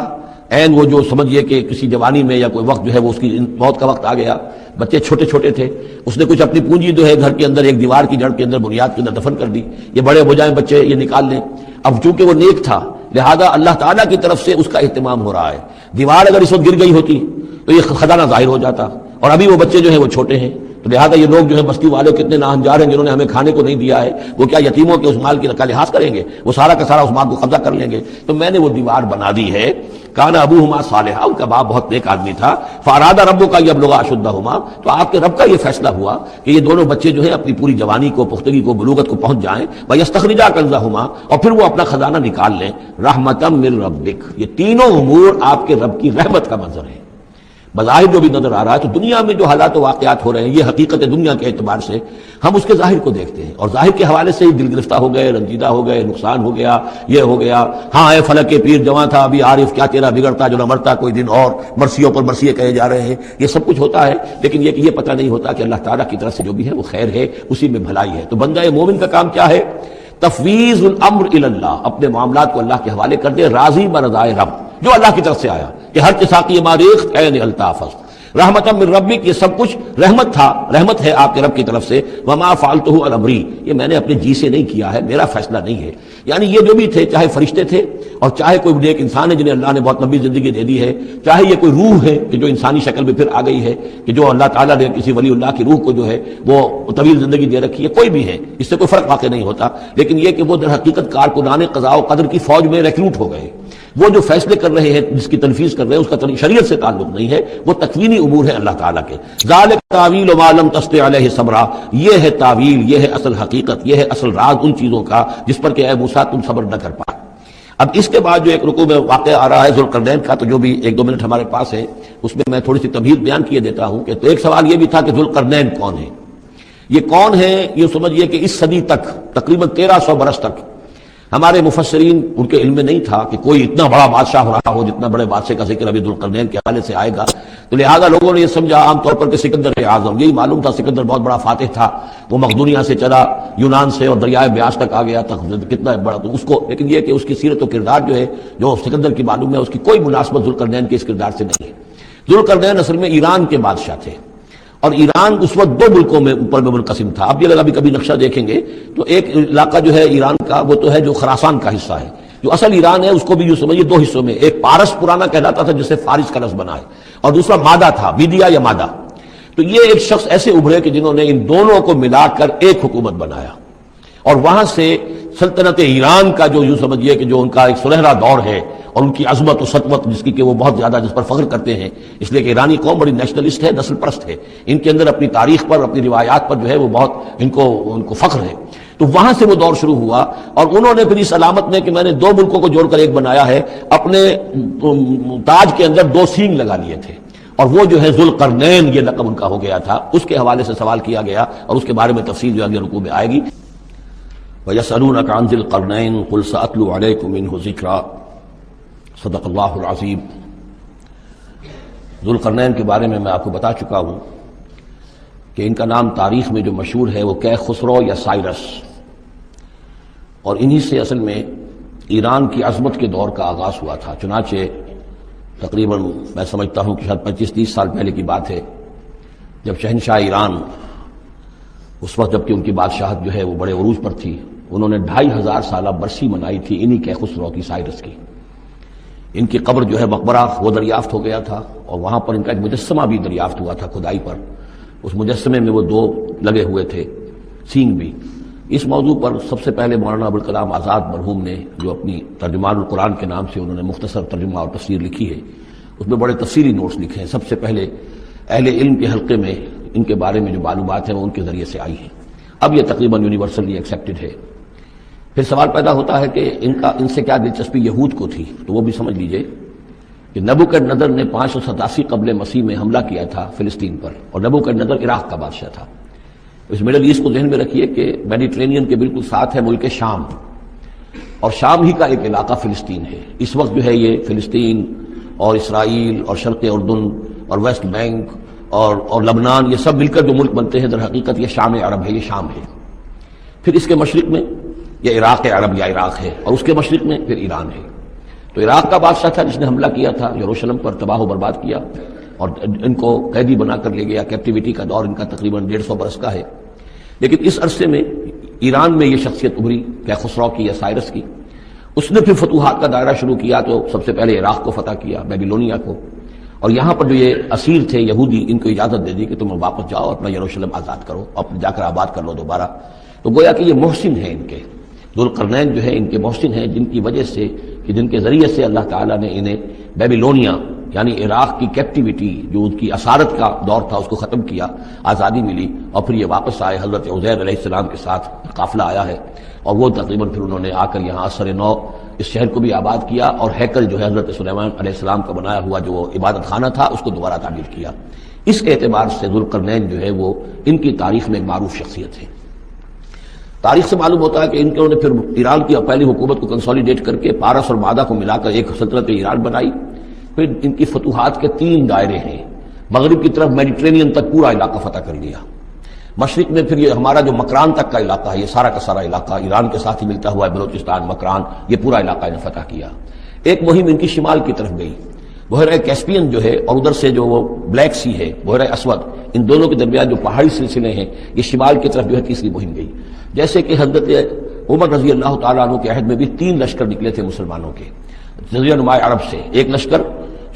A: عین وہ جو سمجھیے کہ کسی جوانی میں یا کوئی وقت جو ہے وہ اس کی موت کا وقت آ گیا، بچے چھوٹے چھوٹے تھے، اس نے کچھ اپنی پونجی جو ہے گھر کے اندر ایک دیوار کی جڑ کے اندر بنیاد کے اندر دفن کر دی، یہ بڑے ہو جائیں بچے یہ نکال لیں۔ اب چونکہ وہ نیک تھا لہذا اللہ تعالیٰ کی طرف سے اس کا اہتمام ہو رہا ہے۔ دیوار اگر اس وقت گر گئی ہوتی تو یہ خزانہ ظاہر ہو جاتا، اور ابھی وہ بچے جو ہیں وہ چھوٹے ہیں، تو لہذا یہ لوگ جو ہیں بستی والے کتنے ناہنجار ہیں جنہوں نے ہمیں کھانے کو نہیں دیا ہے، وہ کیا یتیموں کے اس مال کا لحاظ کریں گے؟ وہ سارا کا سارا اس مال کو قبضہ کر لیں گے۔ تو میں نے وہ دیوار بنا دی ہے، کان ابوہما صالحا، ان کا باپ بہت نیک آدمی تھا، فاراد ربک یبلغ اشدہما، تو آپ کے رب کا یہ فیصلہ ہوا کہ یہ دونوں بچے جو ہیں اپنی پوری جوانی کو، پختگی کو، بلوغت کو پہنچ جائیں، ویستخرجا کنزہما، اور پھر وہ اپنا خزانہ نکال لیں، رحمتا من ربک، یہ تینوں امور آپ کے رب کی رحمت کا منظر ہے۔ بظاہر جو بھی نظر آ رہا ہے تو دنیا میں جو حالات و واقعات ہو رہے ہیں یہ حقیقت دنیا کے اعتبار سے ہم اس کے ظاہر کو دیکھتے ہیں، اور ظاہر کے حوالے سے ہی دل گرفتہ ہو گئے، رنجیدہ ہو گئے، نقصان ہو گیا، یہ ہو گیا، ہاں اے فلک کے پیر جواں تھا ابھی عارف، کیا تیرا بگڑتا جو نہ مرتا کوئی دن اور، مرثیوں پر مرثیے کہے جا رہے ہیں، یہ سب کچھ ہوتا ہے، لیکن یہ پتہ نہیں ہوتا کہ اللہ تعالیٰ کی طرف سے جو بھی ہے وہ خیر ہے، اسی میں بھلائی ہے۔ تو بندہ مومن کا کام کیا ہے؟ تفویض الامر الی اللہ، اپنے معاملات کو اللہ کے حوالے کر دے، راضی برضائے رب جو اللہ کی طرف سے آیا، کہ ہر قساقی ماریخ عین الطافظ رحمت من ربک، یہ سب کچھ رحمت تھا، رحمت ہے آپ کے رب کی طرف سے، وما فعلتہ عن امری، یہ میں نے اپنے جی سے نہیں کیا ہے، میرا فیصلہ نہیں ہے۔ یعنی یہ جو بھی تھے، چاہے فرشتے تھے اور چاہے کوئی نیک انسان ہے جنہیں اللہ نے بہت لمبی زندگی دے دی ہے، چاہے یہ کوئی روح ہے کہ جو انسانی شکل میں پھر آ گئی ہے، کہ جو اللہ تعالیٰ نے کسی ولی اللہ کی روح کو جو ہے وہ طویل زندگی دے رکھی ہے، کوئی بھی ہے، اس سے کوئی فرق واقع نہیں ہوتا، لیکن یہ کہ وہ در حقیقت کارکنان قضاء و قدر کی فوج میں ریکروٹ ہو گئے، وہ جو فیصلے کر رہے ہیں، جس کی تنفیذ کر رہے ہیں، اس کا شریعت سے تعلق نہیں ہے، وہ تکوینی امور ہے اللہ تعالیٰ کے۔ ذالک تعویل ما لم تستطع علیہ صبرا، یہ ہے تعویل، یہ ہے اصل حقیقت، یہ ہے اصل راز ان چیزوں کا جس پر کہ اے موسیٰ تم صبر نہ کر پائے۔ اب اس کے بعد جو ایک رکوع میں واقعہ آ رہا ہے ذوالقرنین کا، تو جو بھی 1-2 منٹ ہمارے پاس ہے اس میں تھوڑی سی تمہید بیان کیے دیتا ہوں کہ تو ایک سوال یہ بھی تھا کہ ذوالقرنین کون ہے؟ یہ کون ہے؟ یہ سمجھیے کہ اس صدی تک، تقریباً 1300 برس تک ہمارے مفسرین ان کے علم میں نہیں تھا کہ کوئی اتنا بڑا بادشاہ ہو رہا ہو جتنا بڑے بادشاہ کا ذکر ابھی ذوالقرنین کے حوالے سے آئے گا، تو لہٰذا لوگوں نے یہ سمجھا عام طور پر کہ سکندر اعظم، یہی معلوم تھا سکندر بہت بڑا فاتح تھا، وہ مقدونیہ سے چلا یونان سے اور دریائے بیاس تک آ گیا تھا، کتنا بڑا تو اس کو، لیکن یہ کہ اس کی سیرت و کردار جو ہے جو سکندر کی معلوم ہے اس کی کوئی مناسبت ذوالقرنین کے اس کردار سے نہیں ہے۔ ذوالقرنین اصل میں ایران کے بادشاہ تھے، اور ایران اس وقت 2 ملکوں میں اوپر میں منقسم تھا۔ اب یہ لگا بھی کبھی نقشہ دیکھیں گے تو ایک علاقہ جو ہے ایران کا وہ تو ہے جو خراسان کا حصہ ہے، جو اصل ایران ہے اس کو بھی جو سمجھیے 2 حصوں میں، ایک پارس پرانا کہلاتا تھا جس سے فارس کا لفظ بنا ہے، اور دوسرا مادہ تھا، میڈیا یا مادہ۔ تو یہ ایک شخص ایسے ابھرے کہ جنہوں نے ان دونوں کو ملا کر ایک حکومت بنایا، اور وہاں سے سلطنت ایران کا جو یوں سمجھیے کہ جو ان کا ایک سنہرا دور ہے، اور ان کی عظمت و سطوت جس کی کہ وہ بہت زیادہ جس پر فخر کرتے ہیں، اس لیے کہ ایرانی قوم بڑی نیشنلسٹ ہے، نسل پرست ہے، ان کے اندر اپنی تاریخ پر، اپنی روایات پر جو ہے وہ بہت ان کو فخر ہے۔ تو وہاں سے وہ دور شروع ہوا، اور انہوں نے پھر اس علامت میں کہ میں نے 2 ملکوں کو جوڑ کر ایک بنایا ہے، اپنے تاج کے اندر 2 سینگ لگا لیے تھے، اور وہ جو ہے ذوالقرنین یہ لقب ان کا ہو گیا تھا۔ اس کے حوالے سے سوال کیا گیا اور اس کے بارے میں تفصیل جو اگلے رکوع میں آئے گی۔ وَيَسْأَلُونَكَ عَنْ ذِي الْقَرْنَيْنِ قُلْ سَأَتْلُو عَلَيْكُم مِّنْهُ ذِكْرًا صدق اللہ العظیم۔ ذوالقرنین کے بارے میں آپ کو بتا چکا ہوں کہ ان کا نام تاریخ میں جو مشہور ہے وہ خسرو یا سائرس، اور انہی سے اصل میں ایران کی عظمت کے دور کا آغاز ہوا تھا۔ چنانچہ تقریباً میں سمجھتا ہوں کہ شاید 25-30 سال پہلے کی بات ہے، جب شہنشاہ ایران اس وقت جبکہ ان کی بادشاہت جو ہے وہ بڑے عروج پر تھی، انہوں نے 2500 سالہ برسی منائی تھی انہی خسرو کی، سائرس کی۔ ان کی قبر جو ہے مقبرہ وہ دریافت ہو گیا تھا، اور وہاں پر ان کا ایک مجسمہ بھی دریافت ہوا تھا کھدائی پر، اس مجسمے میں وہ 2 لگے ہوئے تھے، سینگ بھی۔ اس موضوع پر سب سے پہلے مولانا ابوالکلام آزاد مرحوم نے جو اپنی ترجمان القرآن کے نام سے انہوں نے مختصر ترجمہ اور تفسیر لکھی ہے، اس میں بڑے تفصیلی نوٹس لکھے ہیں۔ سب سے پہلے اہل علم کے حلقے میں ان کے بارے میں جو معلومات ہیں وہ ان کے ذریعے سے آئی ہیں، اب یہ تقریباً یونیورسلی ایکسیپٹڈ ہے۔ پھر سوال پیدا ہوتا ہے کہ ان سے کیا دلچسپی یہود کو تھی، تو وہ بھی سمجھ لیجئے کہ نبوکدنضر نے 587 قبل مسیح میں حملہ کیا تھا فلسطین پر، اور نبوکدنضر عراق کا بادشاہ تھا۔ اس مڈل ایسٹ کو ذہن میں رکھیے کہ میڈیٹرینین کے بالکل ساتھ ہے ملک شام، اور شام ہی کا ایک علاقہ فلسطین ہے۔ اس وقت جو ہے یہ فلسطین اور اسرائیل اور شرق اردن اور ویسٹ بینک اور لبنان، یہ سب مل کر جو ملک بنتے ہیں در حقیقت یہ شام عرب ہے، یہ شام ہے۔ پھر اس کے مشرق میں یہ عراق عرب یا عراق ہے، اور اس کے مشرق میں پھر ایران ہے۔ تو عراق کا بادشاہ تھا جس نے حملہ کیا تھا یروشلم پر، تباہ و برباد کیا اور ان کو قیدی بنا کر لے گیا. کیپٹیوٹی کا دور ان کا تقریباً 150 برس کا ہے. لیکن اس عرصے میں ایران میں یہ شخصیت ابھری کیخسرو کی یا سائرس کی. اس نے پھر فتوحات کا دائرہ شروع کیا تو سب سے پہلے عراق کو فتح کیا، بیبیلونیا کو، اور یہاں پر جو یہ اسیر تھے یہودی ان کو اجازت دے دی کہ تم واپس جاؤ، اپنا یروشلم آزاد کرو، اب جا کر آباد کر لو دوبارہ. تو گویا کہ یہ محسن ہیں ان کے، ذوالقرنین جو ہے ان کے محسن ہیں، جن کی وجہ سے کہ جن کے ذریعے سے اللہ تعالیٰ نے انہیں بیبیلونیا یعنی عراق کی کیپٹیوٹی جو ان کی اسارت کا دور تھا اس کو ختم کیا، آزادی ملی، اور پھر یہ واپس آئے. حضرت عزیر علیہ السلام کے ساتھ قافلہ آیا ہے اور وہ تقریباً پھر انہوں نے آ کر یہاں اثر نو اس شہر کو بھی آباد کیا، اور ہیکل جو ہے حضرت سلیمان علیہ السلام کا بنایا ہوا جو عبادت خانہ تھا اس کو دوبارہ تعمیر کیا. اس اعتبار سے ذوالقرنین جو ہے وہ ان کی تاریخ میں ایک معروف شخصیت ہے. تاریخ سے معلوم ہوتا ہے کہ انہوں نے پھر ایران کی پہلی حکومت کو کنسولیڈیٹ کر کے پارس اور مادہ کو ملا کر ایک سلطنت ایران بنائی. پھر ان کی فتوحات کے 3 دائرے ہیں. مغرب کی طرف میڈیٹرینین تک پورا علاقہ فتح کر لیا. مشرق میں پھر یہ ہمارا جو مکران تک کا علاقہ ہے، یہ سارا کا سارا علاقہ ایران کے ساتھ ہی ملتا ہوا ہے، بلوچستان، مکران، یہ پورا علاقہ انہیں فتح کیا. ایک مہم ان کی شمال کی طرف گئی، بحیرہ کیسپین جو ہے، اور ادھر سے جو وہ بلیک سی ہے، بحیرہ اسود، ان دونوں کے درمیان جو پہاڑی سلسلے ہیں، یہ شمال کی طرف جو ہے تیسری مہم گئی. جیسے کہ حضرت عمر رضی اللہ تعالیٰ عنہ کے عہد میں بھی 3 لشکر نکلے تھے مسلمانوں کے جزیرہ نما عرب سے. ایک لشکر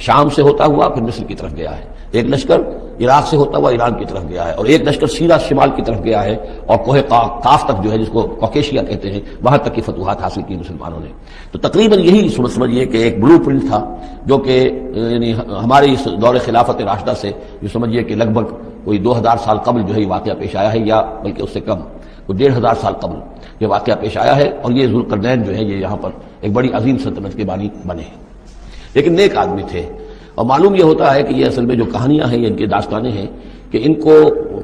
A: شام سے ہوتا ہوا پھر مصر کی طرف گیا ہے، ایک لشکر عراق سے ہوتا ہوا ایران کی طرف گیا ہے، اور ایک لشکر سیدھا شمال کی طرف گیا ہے اور کوہ قاف تک جو ہے جس کو کوکیشیا کہتے ہیں وہاں تک کی فتوحات حاصل کی مسلمانوں نے. تو تقریباً یہی سمجھیے کہ ایک بلو پرنٹ تھا جو کہ یعنی ہمارے اس دور خلافت راشدہ سے جو سمجھیے کہ لگ بھگ کوئی 2000 سال قبل جو ہے یہ واقعہ پیش آیا ہے، یا بلکہ اس سے کم، کوئی 1500 سال قبل یہ واقعہ پیش آیا ہے. اور یہ ذوالقرنین جو ہے یہ یہاں پر ایک بڑی عظیم سلطنت کے بانی بنے ہیں، لیکن نیک آدمی تھے. اور معلوم یہ ہوتا ہے کہ یہ اصل میں جو کہانیاں ہیں، ان کی داستانیں ہیں کہ ان کو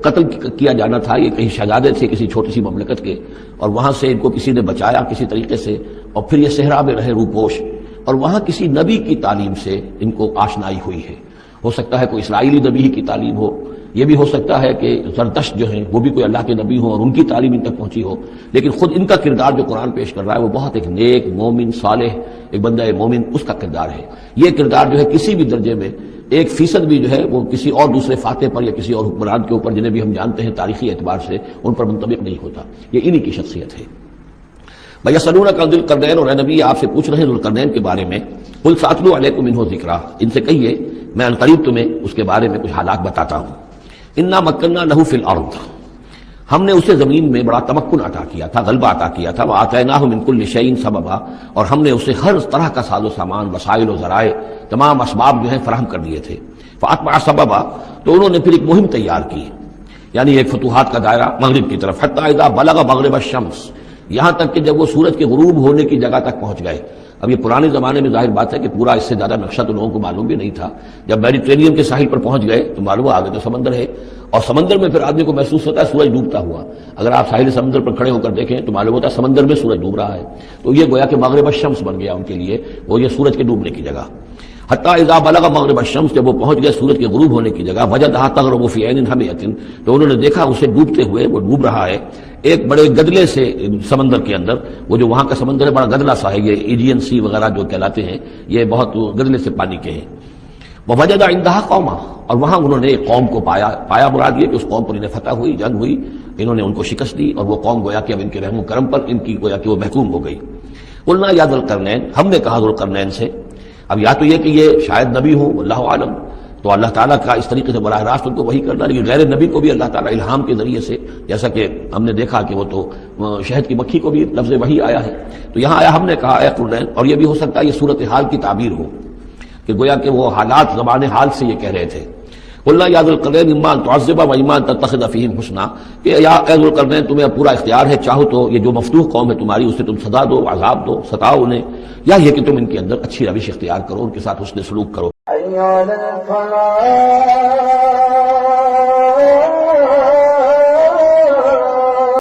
A: قتل کیا جانا تھا. یہ کہیں شہزادے تھے کسی چھوٹی سی مملکت کے، اور وہاں سے ان کو کسی نے بچایا کسی طریقے سے، اور پھر یہ صحرا میں رہے روپوش، اور وہاں کسی نبی کی تعلیم سے ان کو آشنائی ہوئی ہے. ہو سکتا ہے کوئی اسرائیلی نبی کی تعلیم ہو، یہ بھی ہو سکتا ہے کہ زرتشت جو ہیں وہ بھی کوئی اللہ کے نبی ہوں اور ان کی تعلیم ان تک پہنچی ہو. لیکن خود ان کا کردار جو قرآن پیش کر رہا ہے وہ بہت ایک نیک مومن صالح ایک بندہ مومن اس کا کردار ہے. یہ کردار جو ہے کسی بھی درجے میں 1% بھی جو ہے وہ کسی اور دوسرے فاتح پر یا کسی اور حکمران کے اوپر جنہیں بھی ہم جانتے ہیں تاریخی اعتبار سے ان پر منطبق نہیں ہوتا. یہ انہی کی شخصیت ہے. بھیا سلونک عن ذوالقرنین، اور اے نبی آپ سے پوچھ رہے ہیں ذوالقرنین کے بارے میں. قل ساتلو علیکم منہ ذکرا، ان سے کہیے میں ان قریب تمہیں اس کے بارے میں کچھ حالات بتاتا ہوں. انا مکننا لہ فی الارض، ہم نے اسے زمین میں بڑا تمکن عطا کیا تھا، غلبہ عطا کیا تھا. وآتیناہ من کل شیء سببا، اور ہم نے اسے ہر طرح کا ساز و سامان، وسائل و ذرائع، تمام اسباب جو ہیں فراہم کر دیے تھے. فاتبع سببا، تو انہوں نے پھر ایک مہم تیار کی، یعنی ایک فتوحات کا دائرہ مغرب کی طرف. حتی اذا بلغ مغرب الشمس، یہاں تک کہ جب وہ سورج کے غروب ہونے کی جگہ تک پہنچ گئے. اب یہ پرانے زمانے میں ظاہر بات ہے کہ پورا اس سے زیادہ نقشہ تو لوگوں کو معلوم بھی نہیں تھا. جب میڈیٹرینین کے ساحل پر پہنچ گئے تو معلوم آگے تو سمندر ہے، اور سمندر میں پھر آدمی کو محسوس ہوتا ہے سورج ڈوبتا ہوا. اگر آپ ساحل سمندر پر کھڑے ہو کر دیکھیں تو معلوم ہوتا ہے سمندر میں سورج ڈوب رہا ہے. تو یہ گویا کہ مغرب الشمس بن گیا ان کے لیے، وہ یہ سورج کے ڈوبنے کی جگہ. حتی اذا بلغ مغرب الشمس، جب وہ پہنچ گئے سورج کے غروب ہونے کی جگہ. وجدھا تغرب فی عین حمیۃ، تو انہوں نے دیکھا اسے ڈوبتے ہوئے، وہ ڈوب رہا ہے ایک بڑے گدلے سے سمندر کے اندر. وہ جو وہاں کا سمندر ہے بڑا گدلا سا ہے، یہ ایجین سی وغیرہ جو کہلاتے ہیں یہ بہت گدلے سے پانی کے ہیں. ووجد عندها قوما، اور وہاں انہوں نے ایک قوم کو پایا مراد یہ کہ اس قوم پر انہیں فتح ہوئی، جنگ ہوئی، انہوں نے ان کو شکست دی، اور وہ قوم گویا کہ اب ان کے رحم و کرم پر ان کی گویا کہ وہ محکوم ہو گئی. قلنا یا ذوالقرنین، ہم نے کہا ذوالقرنین سے. اب یا تو یہ کہ یہ شاید نبی ہوں، اللہ عالم، تو اللہ تعالیٰ کا اس طریقے سے براہ راست ان کو وحی کرنا. لیکن غیر نبی کو بھی اللہ تعالیٰ الہام کے ذریعے سے، جیسا کہ ہم نے دیکھا کہ وہ تو شہد کی مکھی کو بھی لفظ وحی آیا ہے، تو یہاں آیا ہم نے کہا اے قرنین. اور یہ بھی ہو سکتا ہے یہ صورتحال کی تعبیر ہو کہ گویا کہ وہ حالات زبان حال سے یہ کہہ رہے تھے. قلنا یا ذوالقرنین اما ان تعذب و اما ان تتخذ فیہم حسنا، کہ یا اے ذوالقرنین تمہیں پورا اختیار ہے، چاہو تو یہ جو مفتوح قوم ہے تمہاری اسے تم سزا دو، عذاب دو، ستاؤ انہیں، یا یہ کہ تم ان کے اندر اچھی روش اختیار کرو، ان کے ساتھ حسن سلوک کرو.